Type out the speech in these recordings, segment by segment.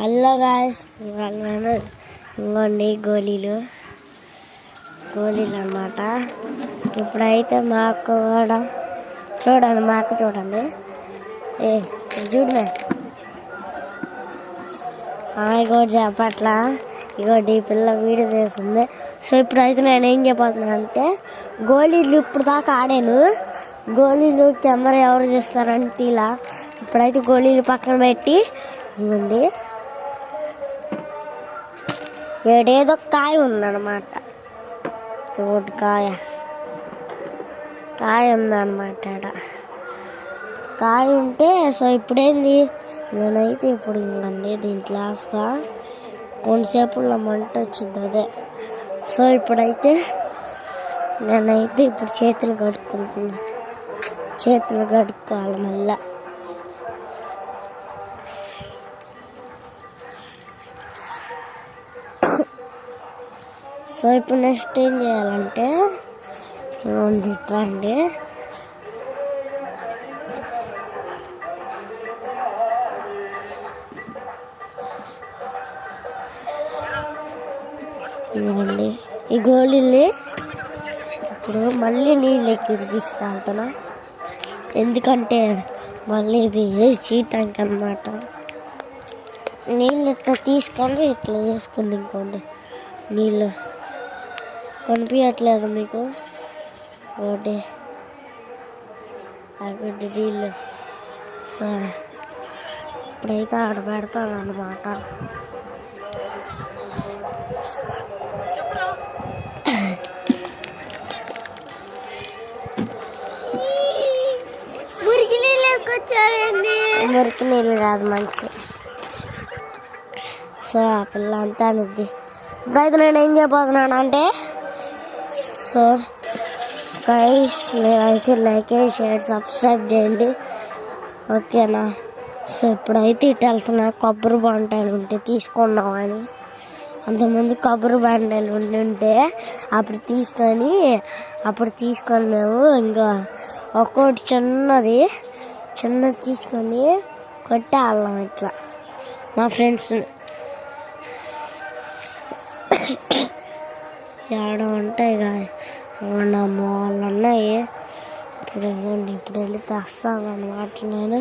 Hello guys, ఇవ్వండి గోళీలు అన్నమాట. ఇప్పుడైతే మా అక్క కూడా చూడండి, మా అక్క చూడండి, చూడమే కూడా చెప్పట్ల. ఇగోటి ఈ పిల్ల వీడియో చేస్తుంది. సో ఇప్పుడైతే నేను ఏం చెప్పబోతున్నా అంటే, గోళీలు ఇప్పుడు దాకా ఆడాను. గోళీలు కెమెరా ఎవరు చేస్తారంటే ఇలా. ఇప్పుడైతే గోళీలు పక్కన పెట్టి ఇవ్వండి, ఏడేదో కాయ ఉందన్నమాట. తోటి కాయ ఉందన్నమాట. కాయ ఉంటే సో ఇప్పుడేంది, నేనైతే ఇప్పుడు ఇంకండి దీంట్లో వేస్తా. కొంతసేపులో మంట వచ్చింది అదే. సో ఇప్పుడైతే నేనైతే ఇప్పుడు చేతులు కడుక్కోవాలి మళ్ళా. సో ఇప్పుడు నెక్స్ట్ ఏం చేయాలంటే, ఇట్లండి, ఇవ్వండి ఈ గోళీని ఇప్పుడు మళ్ళీ నీళ్ళు ఎక్కి తీసుకెళ్తున్నా. ఎందుకంటే మళ్ళీ ఇది చీటానికి అన్నమాట. నీళ్ళు ఇట్లా తీసుకొని ఇట్లా వేసుకోండి. ఇంకోండి నీళ్ళు కనిపించట్లేదు మీకు, ఒకటి అక్కడి నీళ్ళు. సో ఇప్పుడైతే ఆడ పెడతాను అన్నమాట. మురికి నీళ్ళు వేసుకొచ్చారండి. మురికి నీళ్ళు కాదు, మంచి. సో ఆ పిల్ల అంతా అనుద్ది. ఇప్పుడైతే నేను ఏం చేయబోతున్నాను అంటే, సో గైస్ మీరైతే లైక్ షేర్ సబ్స్క్రైబ్ చేయండి, ఓకేనా. సో ఇప్పుడైతే ఇటు వెళ్తున్నా. కొబ్బరి బాండాలు ఉంటే తీసుకున్నామని, అంతకుముందు కొబ్బరి బాండాలు ఉంటే అప్పుడు తీసుకొని మేము ఇంకా ఒక్కోటి చిన్నది తీసుకొని కొట్టేవాళ్ళం ఇట్లా మా ఫ్రెండ్స్ని. ఏడ ఉంటాయి నా వాళ్ళు ఉన్నాయి. ఇప్పుడు వెళ్ళి తెస్తాను అన్నమాట. నేను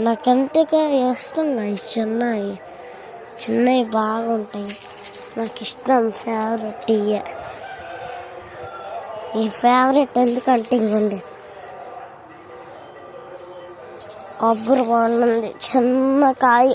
నాకంతగా వేస్తున్నాయి చిన్నవి బాగుంటాయి, నాకు ఇష్టం. ఫేవరెట్ ఈ ఫేవరెట్ ఎందుకంటే ఇవ్వండి, కొబ్బరి బాగుంది, చిన్న కాయ.